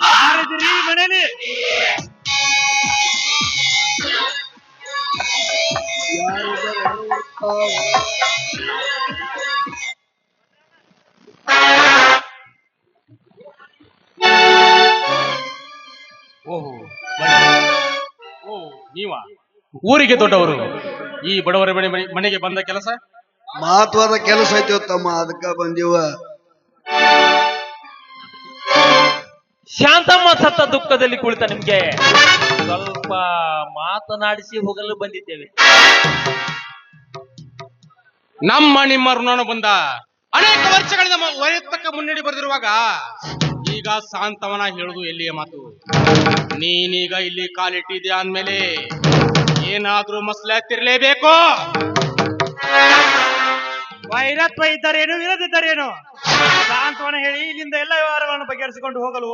ಯಾರಿದ್ದೀರಿ ಮನೇಲಿ? ಓಹೋ, ಓ ನೀವಾ? ಊರಿಗೆ ದೊಡ್ಡವರು. ಈ ಬಡವರ ಮನೆಗೆ ಬಂದ ಕೆಲಸ? ಮಹತ್ವದ ಕೆಲಸ ಐತಿ ತಮ್ಮ, ಅದಕ್ಕ ಬಂದೀವ. ಶಾಂತಮ್ಮ ಸತ್ತ ದುಃಖದಲ್ಲಿ ಕುಳಿತ ನಿಮ್ಗೆ ಸ್ವಲ್ಪ ಮಾತನಾಡಿಸಿ ಹೋಗಲು ಬಂದಿದ್ದೇವೆ. ನಮ್ಮ ನಿಮ್ಮ ಋಣ ಬಂದ ಅನೇಕ ವರ್ಷಗಳಿಂದ ವೈಯಕ್ತಿಕ ಮುನ್ನಡೆ ಬರೆದಿರುವಾಗ ಈಗ ಶಾಂತವನ ಹೇಳುದು ಎಲ್ಲಿಯ ಮಾತು? ನೀನೀಗ ಇಲ್ಲಿ ಕಾಲಿಟ್ಟಿದ್ಯಾ ಅಂದ್ಮೇಲೆ ಏನಾದ್ರೂ ಮಸಲೆ ಹತ್ತಿರಲೇಬೇಕು. ವೈರತ್ವ ಇದ್ದರೇನು ಇಲ್ಲದಿದ್ದರೇನು ಶಾಂತವನ ಹೇಳಿ ಇಲ್ಲಿಂದ ಎಲ್ಲ ವ್ಯವಹಾರಗಳನ್ನು ಬಗೆಹರಿಸಿಕೊಂಡು ಹೋಗಲು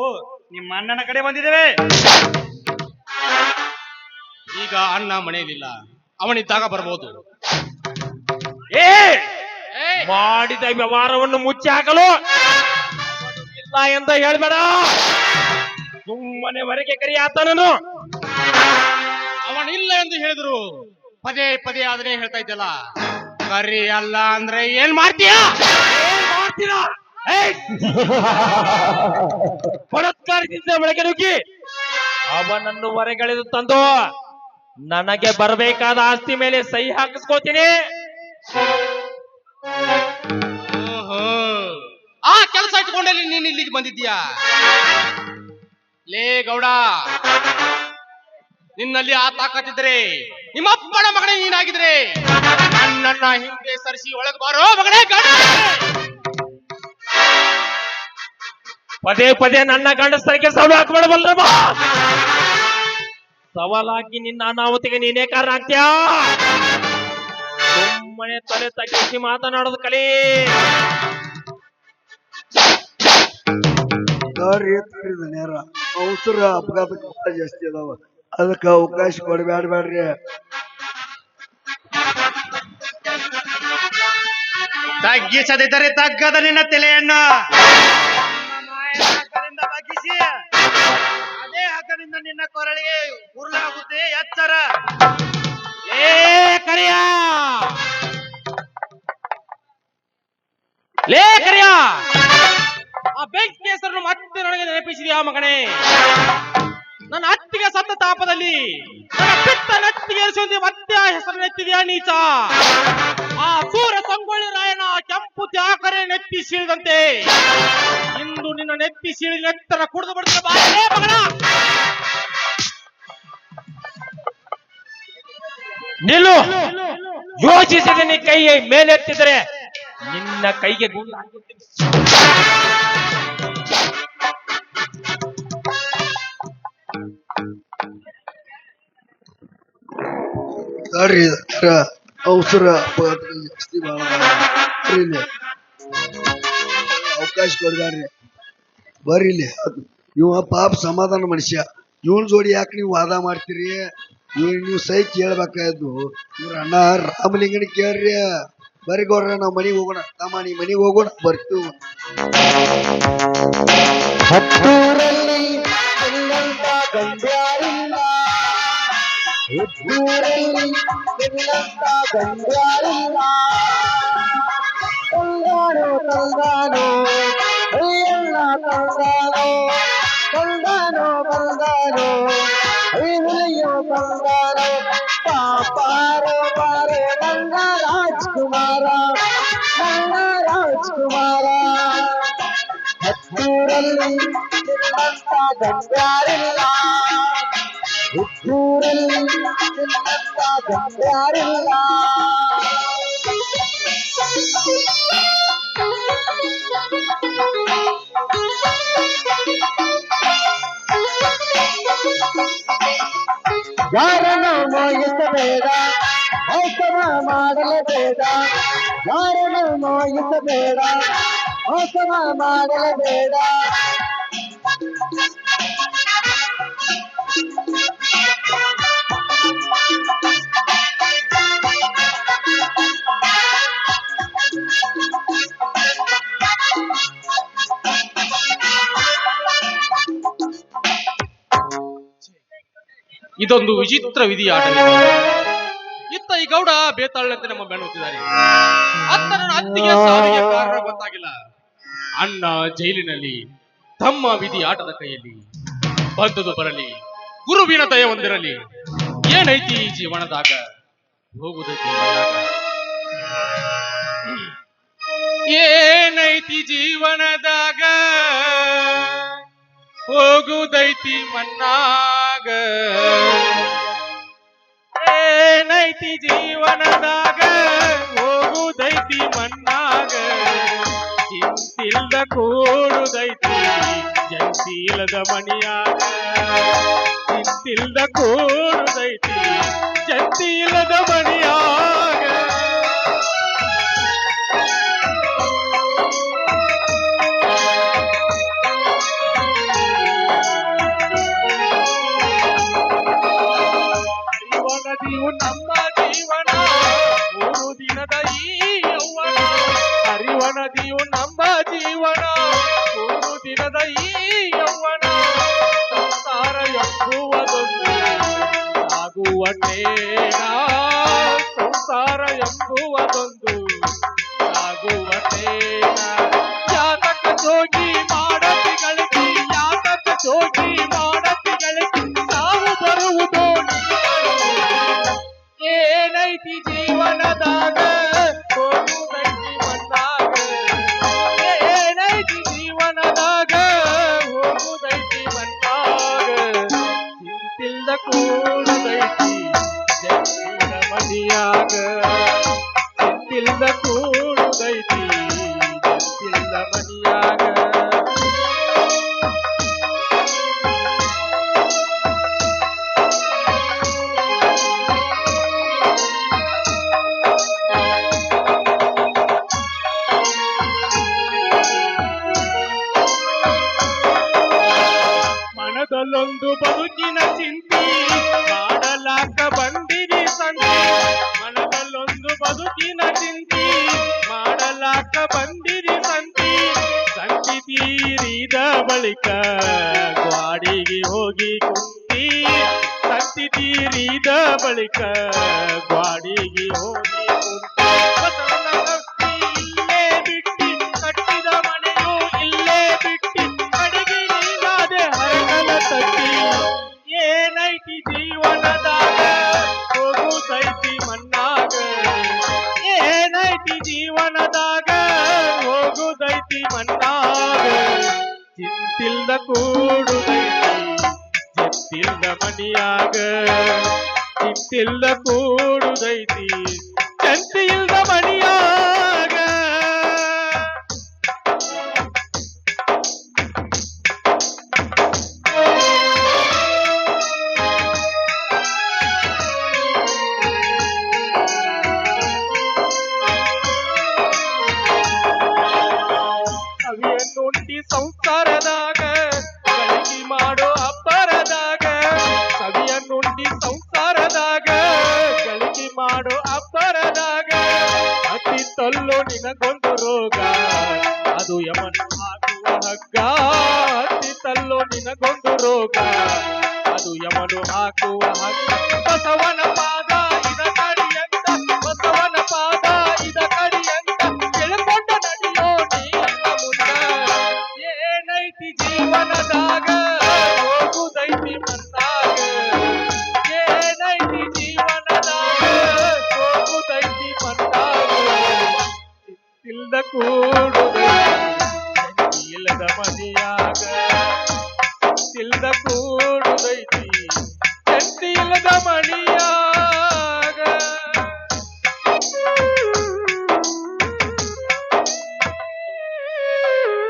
ನಿಮ್ಮ ಅಣ್ಣನ ಕಡೆ ಬಂದಿದ್ದೇವೆ. ಈಗ ಅಣ್ಣ ಮನೆಯಲ್ಲಿಲ್ಲ, ಅವನಿದ್ದಾಗ ಬರಬಹುದು. ಮಾಡಿದ ವ್ಯವಹಾರವನ್ನು ಮುಚ್ಚಿ ಹಾಕಲು ಇಲ್ಲ ಅಂತ ಹೇಳ್ಬೇಡ. ಸುಮ್ಮನೆ ಹೊರಗೆ ಕರಿಯಾತನನು. ಅವನಿಲ್ಲ ಎಂದು ಹೇಳಿದ್ರು ಪದೇ ಪದೇ ಅದನ್ನೇ ಹೇಳ್ತಾ ಇದ್ದಲ್ಲ. ಕರಿ ಅಲ್ಲ ಅಂದ್ರೆ ಏನ್ ಮಾಡ್ತೀರಾ? ಬಲಾತ್ಕಾರದಿಂದ ಒಳಗೆ ನುಗ್ಗಿ ಅವನನ್ನು ಹೊರಗೆಳೆದು ತಂದು ನನಗೆ ಬರಬೇಕಾದ ಆಸ್ತಿ ಮೇಲೆ ಸಹಿ ಹಾಕಿಸ್ಕೋತೀನಿ. ಆ ಕೆಲಸ ಇಟ್ಕೊಂಡಲ್ಲಿ ನೀನು ಇಲ್ಲಿಗೆ ಬಂದಿದ್ದೀಯಾ? ಲೇ ಗೌಡ, ನಿನ್ನಲ್ಲಿ ಆ ತಾಕತ್ತಿದ್ರೆ ನಿಮ್ಮಪ್ಪನ ಮಗನೇ ನೀನಾಗಿದ್ರೆ ನನ್ನನ್ನ ಹಿಂದೆ ಸರಿಸಿ ಒಳಗೆ ಬಾರೋ ಮಗನೇ ಗೌಡ. ಪದೇ ಪದೇ ನನ್ನ ಗಂಡಸರಿಗೆ ಸವಾಲು ಹಾಕಬೇಡವಲ್ರಮ್ಮ. ಸವಾಲಾಗಿ ನಿನ್ನ ಅನಾಹುತಿಗೆ ನೀನೇ ಕಾರಣ ಆಗ್ತೀಯಾ? ಸುಮ್ಮನೆ ತಲೆ ತಗ್ಗಿಸಿ ಮಾತನಾಡೋದು ಕಲಿ. ನೇರ ಅವಸರ ಅಪಘಾತ ಜಾಸ್ತಿ ಅದಾವ, ಅದಕ್ಕ ಅವಕಾಶ ಕೊಡಬ್ಯಾಡ್ರಿ. ತಗ್ಗಿಸದಿದ್ದರೆ ತಗ್ಗದ ನಿನ್ನ ತಲೆಯನ್ನು ಬಗ್ಗಿಸಿ ಅದೇ ಹಗ್ಗದಿಂದ ನಿನ್ನ ಕೊರಳಿಗೆ ಉರುಳಾಗುತ್ತೆ. ಎಚ್ಚರ. ಲೇ ಕರಿಯ, ಲೇ ಕರಿಯ, ಆ ಬೆಂಕಿ ಹೆಸರನ್ನು ಮತ್ತೆ ನನಗೆ ನೆನಪಿಸಿದ್ಯಾ ಮಗನೇ? ನನ್ನ ಅತ್ತಿಗೆ ಸತ್ತ ತಾಪದಲ್ಲಿ ನನ್ನ ಪಿತ್ತ ನೆತ್ತಿಗೆ ಮತ್ತೆ ಆ ಹೆಸರು ನೆತ್ತಿದ್ಯಾ ನೀಚ? ಆ ಸೂರ್ಯ ಸಂಗೊಳ್ಳಿ ರಾಯನ ಕೆಂಪು ತ್ಯಾಕರೆ ನೆತ್ತಿ ಸೀಳಿದಂತೆ ಇಂದು ನಿನ್ನ ನೆತ್ತಿ ಸೀಳಿ ನೆತ್ತರ ಕುಡಿದು ಬಿಡ್ತಾರೆ ಬಾರೇ ಮಗನ. ನಿಲ್ಲು. ಯೋಚಿಸಿದ ನೀ ಕೈ ಮೇಲೆತ್ತಿದರೆ ನಿನ್ನ ಕೈಗೆ ಗುಂಡು ಹಾಕುತ್ತೀನಿ. ಅವಸರ ಅಪಘಾತ ಜಾಸ್ತಿ ಬಾಳ ಅವಕಾಶ ಕೊಡ್ಬ್ಯಾಡ್ರಿ. ಬರ್ರಿ ಇಲ್ಲಿ. ಇವ ಪಾಪ ಸಮಾಧಾನ ಮನುಷ್ಯ, ಇವನ್ ಜೋಡಿ ಯಾಕೆ ನೀವು ವಾದ ಮಾಡ್ತೀರಿ? ನೀವು ಸೈ ಕೇಳ್ಬೇಕಾಯ್ತು. ಇವ್ರ ಅಣ್ಣ ರಾಮಲಿಂಗನ ಕೇಳ್ರಿ. ಬರ್ರಿ ಗೌಡ್ರ, ನಾವ್ ಮನೆಗೆ ಹೋಗೋಣ. ತಮ್ಮ ನೀ ಮನೆಗೆ ಹೋಗೋಣ, ಬರ್ತೀವಿ. ಹತ್ತೂರಲ್ಲಿ ಗಂಡ್ಯಾರಿಲ್ಲ, ತಂಗಾನೋ ತಂಗಾನೋ ಎಲ್ಲ ತಂಗಾನೋ, ತಂಗಾನೋ ಬಂಗಾನೋ ಐವಲಿಯೋ ಬಂಗಾನೋ, ಪಾಪಾರೋ ಬಾರೋ ನನ್ನ ರಾಜ್ಕುಮಾರ, ನನ್ನ ರಾಜ್ಕುಮಾರ. ಹತ್ತೂರಲ್ಲಿ ನಿನ್ನಂತ ಗಂಡ್ಯಾರಿಲ್ಲ, ಹುಟ್ಟೂರಲ್ಲಿ ನಿನ್ನಂತ ಗಂಡ್ಯಾರಿಲ್ಲ. ಯಾರನ್ನು ಮೋಹಿಸಬೇಡ, ಮೋಸವ ಮಾಡಲೇಬೇಡ. ಯಾರನ್ನು ಮೋಹಿಸಬೇಡ, ಮೋಸ ಮೋಸವ ಮಾಡಲೇಬೇಡ. ಇದೊಂದು ವಿಚಿತ್ರ ವಿಧಿಯಾಟವಿದೆ. ಇತ್ತ ಈ ಗೌಡ ಬೇತಾಳಂತೆ ನಮ್ಮ ಬೆನ್ನುತ್ತಿದ್ದಾರೆ. ಅತ್ತ ನನ್ನ ಅತ್ತಿಗೆ ಸಾವಿಗೆ ಕಾರಣ ಗೊತ್ತಾಗಿಲ್ಲ. ಅಣ್ಣ ಜೈಲಿನಲ್ಲಿ, ತಮ್ಮ ವಿಧಿ ಆಟದ ಕೈಯಲ್ಲಿ. ಬಂದದು ಬರಲಿ, ಗುರುವಿನ ದಯ ಹೊಂದಿರಲಿ. ಏನೈತಿ ಈ ಜೀವನದಾಗ, ಹೋಗುದೈತಿ ಮಣ್ಣಾಗ. ಏನೈತಿ ಜೀವನದಾಗ, ಹೋಗುದೈತಿ ಮಣ್ಣಾಗ. ಏನೈತಿ ಜೀವನದಾಗ, ಹೋಗುದೈತಿ ಮಣ್ಣಾಗ. ಚಿಂತಿಲ್ದ ಕೂಡುದೈತಿ ಜಂತಿಲದ ಮಣಿಯಾಗ. ಚಿಂತಿಲ್ದ ಕೂಡುದೈತಿ ಜಂತಿಲದ ಮಣಿಯಾಗ. ನದಿಯು ನಮ್ಮ ಜೀವನ, 3 ದಿನದ ಈ ಯೌವನ. ಹರಿವ ನದಿಯು ನಮ್ಮ ಜೀವನ, 3 ದಿನದ ಈ ಯೌವನ. ಸಂಸಾರ ಎಂಬುವುದೊಂದು ಸಾಗುವ ನೇಣ. ಸಂಸಾರ ಎಂಬುವುದೊಂದು ಸಾಗುವ ನೇಣ. ಯಾತಕ ಜೋಗಿ ಮಾಡತಿ ಗಳಿಸಿ, ಯಾತಕ ಜೋಗಿ ಮಾಡತಿ ಗಳಿಸಿ. ಸಾವು ಬರುವುದು ಏನೈತಿ ಜೀವನದಾಗ, ಹೋಗುದೈತಿ ಮಣ್ಣಾಗ. ಏನೈತಿ ಜೀವನದಾಗ, ಹೋಗುದೈತಿ ಮಣ್ಣಾಗ. ಚಿಂತಿಲ್ದ ಕೂಡುದೈತಿ ಜಂತಿಲ ಮಣಿಯಾಗ. ಚಿಂತಿಲ್ದ ಕೂಡುದೈತಿ ಜಂತಿಲ ಮಣಿಯಾಗ. ಮನದಲ್ಲೊಂದು ಬದುಕಿನ ಚಿಂತಿ, ಮಾಡಲಾಕ ಬಂದಿರಿ ಸಂತಿ. ಮನದಲ್ಲೊಂದು ಬದುಕಿನ ಚಿಂತಿ, ಮಾಡಲಾಕ ಬಂದಿರಿ ಸಂತಿ. ಸಂತಿ ತೀರಿದ ಬಳಿಕ ಗ್ವಾಡಿಗೆ ಹೋಗಿ ಕುಂತಿ. ಸಂತಿ ತೀರಿದ ಬಳಿಕ ಗ್ವಾಡಿಗೆ ಹೋಗಿ ಕುಂತಿ. ಬಸವನ ಕಟ್ಟಿ ಇಲ್ಲೇ ಬಿಟ್ಟಿ, ಕಟ್ಟಿದ ಮನೆಯು ಇಲ್ಲೇ ಬಿಟ್ಟಿ. ಕಡೆಗೆ ನೀನಾದೆ ಹರಕಲ ತಟ್ಟಿ. ಏನೈತಿ ಜೀವನದಾಗ, ಹೋಗುದೈತಿ ಮಣ್ಣಾಗ. ಏನೈತಿ ಜೀವನದಾಗ, ಹೋಗುದೈತಿ ಮಣ್ಣಾಗ. ಚಿಂತಿಲ್ದ ಕೂಡುದೈತಿ ಜಂತಿಲ್ದ ಮಣಿಯಾಗ. ಚಿಂತಿಲ್ದ ಕೂಡುದೈತಿ ಜಂತಿಲ್ದ ಮಣಿಯಾಗ. ಸವಿಯನ್ನುಂಡಿ ಸಂಸಾರದಾಗ, ಗಳಿಕೆ ಮಾಡೋ ಅಬ್ಬರದಾಗ. ಸವಿಯನ್ನುಂಡಿ ಸಂಸಾರದಾಗ, ಗಳಿಕೆ ಮಾಡೋ ಅಬ್ಬರದಾಗ. ಅತಿ ತಲ್ಲೋ ನಿನಗೊಂದು ರೋಗ, ಅದು ಯಮನು ಹಾಕುವ ಹಗ್ಗ. ಅತಿ ತಲ್ಲೋ ನಿನಗೊಂದು ರೋಗ, ಅದು ಯಮನು ಹಾಕುವ ಹಗ್ಗ. ಬಸವನ ಪಾದ ಇದ ಕಡಿಯಂತ, ಬಸವನ ಪಾದ ಇದ ಕಡಿಯಂತ. ತಿಳ್ಕೊಂಡ ನಡೆಯೋ ನೀನ ಮುಂದ. ಏನೈತಿ ಜೀವನದಾಗ, ಹೋಗುದೈತಿ ಮಣ್ಣಾಗ. ಏನೈತಿ ಜೀವನದಾಗ, ಹೋಗುದೈತಿ ಮಣ್ಣಾಗ. ಚಿಂತಿಲ್ದ ಕೂಡುದೈತಿ ಜಂತಿಲದ ಮಣಿಯಾಗ. ಚಿಂತಿಲ್ದ ಕೂಡುದೈತಿ